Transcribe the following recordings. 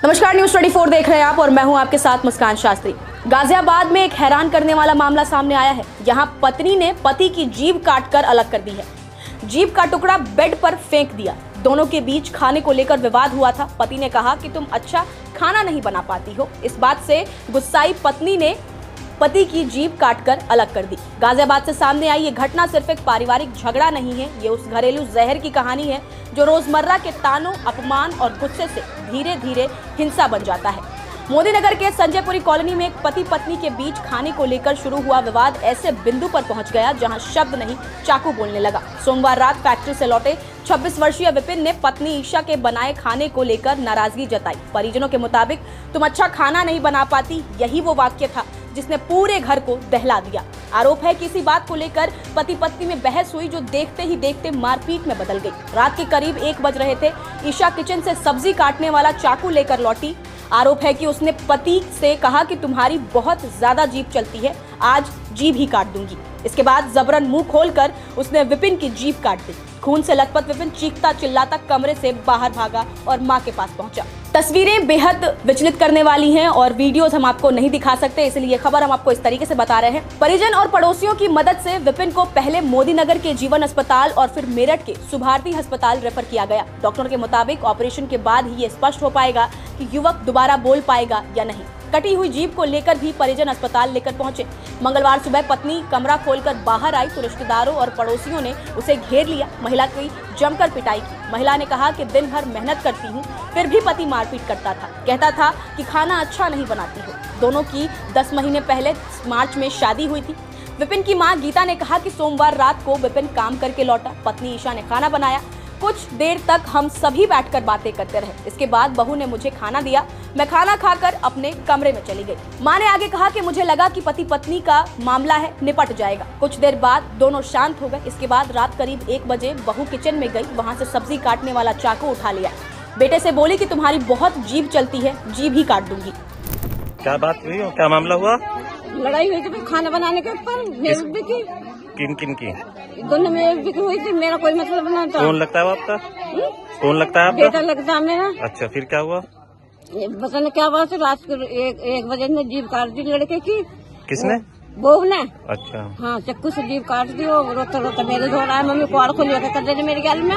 नमस्कार, न्यूज़ 24 देख रहे हैं आप और मैं हूं आपके साथ मुस्कान शास्त्री। गाजियाबाद में एक हैरान करने वाला मामला सामने आया है। यहां पत्नी ने पति की जीभ काटकर अलग कर दी है। जीभ का टुकड़ा बेड पर फेंक दिया। दोनों के बीच खाने को लेकर विवाद हुआ था। पति ने कहा कि तुम अच्छा खाना नहीं बना पाती हो। इस बात से गुस्साई पत्नी ने पति की जीभ काटकर अलग कर दी। गाजियाबाद से सामने आई ये घटना सिर्फ एक पारिवारिक झगड़ा नहीं है, ये उस घरेलू जहर की कहानी है जो रोजमर्रा के तानों, अपमान और गुस्से से धीरे धीरे हिंसा बन जाता है। मोदीनगर के संजयपुरी कॉलोनी में एक पति पत्नी के बीच खाने को लेकर शुरू हुआ विवाद ऐसे बिंदु पर पहुंच गया जहां शब्द नहीं चाकू बोलने लगा। सोमवार रात फैक्ट्री से लौटे 26 वर्षीय विपिन ने पत्नी ईशा के बनाए खाने को लेकर नाराजगी जताई। परिजनों के मुताबिक तुम अच्छा खाना नहीं बना पाती, यही वो वाक्य था जिसने पूरे घर को दहला दिया। आरोप है कि इसी बात को लेकर पति पत्नी में बहस हुई जो देखते ही देखते मारपीट में बदल गई। रात के करीब 1 बज रहे थे। ईशा किचन से सब्जी काटने वाला चाकू लेकर लौटी। आरोप है कि उसने पति से कहा कि तुम्हारी बहुत ज्यादा जीभ चलती है, आज जीभ ही काट दूंगी। इसके बाद जबरन मुंह खोलकर उसने विपिन की जीभ काट दी। खून से लथपथ विपिन चीखता चिल्लाता कमरे से बाहर भागा और मां के पास पहुंचा। तस्वीरें बेहद विचलित करने वाली हैं और वीडियोस हम आपको नहीं दिखा सकते, इसलिए ये खबर हम आपको इस तरीके से बता रहे हैं। परिजन और पड़ोसियों की मदद से विपिन को पहले मोदीनगर के जीवन अस्पताल और फिर मेरठ के सुभारती अस्पताल रेफर किया गया। डॉक्टरों के मुताबिक ऑपरेशन के बाद ही ये स्पष्ट हो पाएगा कि युवक दोबारा बोल पाएगा या नहीं। कटी हुई जीभ को लेकर भी परिजन अस्पताल लेकर पहुंचे। मंगलवार सुबह पत्नी कमरा खोलकर बाहर आई तो रिश्तेदारों और पड़ोसियों ने उसे घेर लिया। महिला की जमकर पिटाई की। महिला ने कहा कि दिन भर मेहनत करती हूँ, फिर भी पति मारपीट करता था। कहता था कि खाना अच्छा नहीं बनाती हो। दोनों की 10 महीने पहले मार्च में शादी हुई थी। विपिन की मां गीता ने कहा कि सोमवार रात को विपिन काम करके लौटा। पत्नी ईशा ने खाना बनाया। कुछ देर तक हम सभी बैठकर बातें करते रहे। इसके बाद बहू ने मुझे खाना दिया। मैं खाना खाकर अपने कमरे में चली गई। मां ने आगे कहा कि मुझे लगा कि पति पत्नी का मामला है, निपट जाएगा। कुछ देर बाद दोनों शांत हो गए। इसके बाद रात करीब 1 बजे बहू किचन में गई। वहां से सब्जी काटने वाला चाकू उठा लिया। बेटे से बोली कि तुम्हारी बहुत जीभ चलती है, जीभ ही काट दूंगी। क्या बात हुई और क्या मामला हुआ? लड़ाई हुई थी खाना बनाने के ऊपर। किन किन की? दोनों में भी हुई थी। मेरा कोई मतलब नहीं था। कौन लगता है वो आपका? कौन लगता है आपका? बेटा लगता है मेरा। अच्छा, फिर क्या हुआ? पता नहीं क्या बात है। रात को 1 बजे ने जीभ काट दी लड़के की। किसने? बहू ने। अच्छा। हाँ, चाकू से जीभ काट दी। वो रोता रोता मेरे घर आया। मम्मी कुआड़ खोल कर दे मेरे गैल में।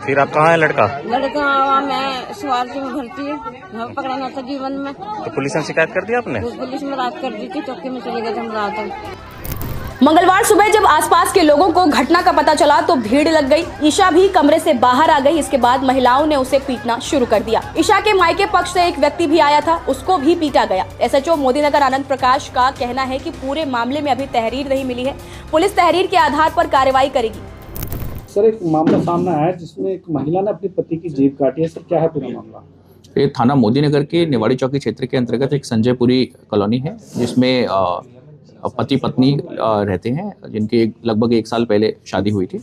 फिर आप कहाँ है लड़का? लड़का मैं स्वास्थ्य में भर्ती है। पकड़ाना था जीवन में। तो पुलिस में शिकायत कर दी आपने? पुलिस में रात कर दी थी। चौकी में चले गए थे हम रात। मंगलवार सुबह जब आसपास के लोगों को घटना का पता चला तो भीड़ लग गई। ईशा भी कमरे से बाहर आ गई। इसके बाद महिलाओं ने उसे पीटना शुरू कर दिया। ईशा के मायके पक्ष से एक व्यक्ति भी आया था, उसको भी पीटा गया। एसएचओ मोदीनगर आनंद प्रकाश का कहना है कि पूरे मामले में अभी तहरीर नहीं मिली है। पुलिस तहरीर के आधार पर कार्रवाई करेगी। सर, एक मामला सामने आया है जिसमें एक महिला ने अपनी पति की जीभ काटी है। सर, क्या है पूरा मामला? ये थाना मोदीनगर के निवाड़ी चौकी क्षेत्र के अंतर्गत एक संजयपुरी कॉलोनी है जिसमें पति पत्नी रहते हैं, जिनकी लगभग 1 साल पहले शादी हुई थी।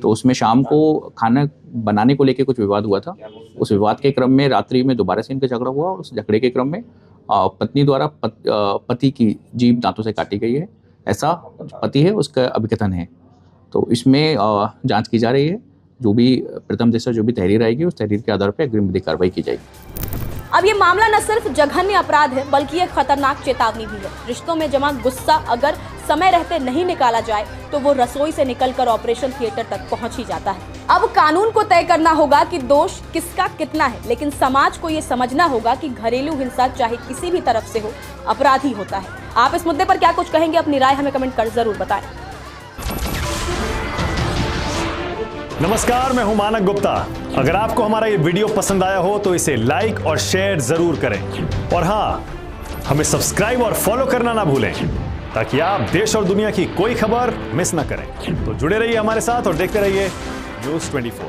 तो उसमें शाम को खाना बनाने को लेकर कुछ विवाद हुआ था। उस विवाद के क्रम में रात्रि में दोबारा से इनका झगड़ा हुआ और उस झगड़े के क्रम में पत्नी द्वारा पति की जीभ दांतों से काटी गई है, ऐसा पति है उसका अभिकथन है। तो इसमें जांच की जा रही है। जो भी प्रथम दृष्टया जो भी तहरीर आएगी उस तहरीर के आधार पर अग्रिम विधिक कार्रवाई की जाएगी। अब ये मामला न सिर्फ जघन्य अपराध है बल्कि एक खतरनाक चेतावनी भी है। रिश्तों में जमा गुस्सा अगर समय रहते नहीं निकाला जाए तो वो रसोई से निकलकर ऑपरेशन थिएटर तक पहुंच ही जाता है। अब कानून को तय करना होगा कि दोष किसका कितना है, लेकिन समाज को ये समझना होगा कि घरेलू हिंसा चाहे किसी भी तरफ से हो, अपराध ही होता है। आप इस मुद्दे पर क्या कुछ कहेंगे? अपनी राय हमें कमेंट कर जरूर बताएं। नमस्कार, मैं हूं मानक गुप्ता। अगर आपको हमारा ये वीडियो पसंद आया हो तो इसे लाइक और शेयर जरूर करें और हाँ, हमें सब्सक्राइब और फॉलो करना ना भूलें ताकि आप देश और दुनिया की कोई खबर मिस ना करें। तो जुड़े रहिए हमारे साथ और देखते रहिए न्यूज़ 24।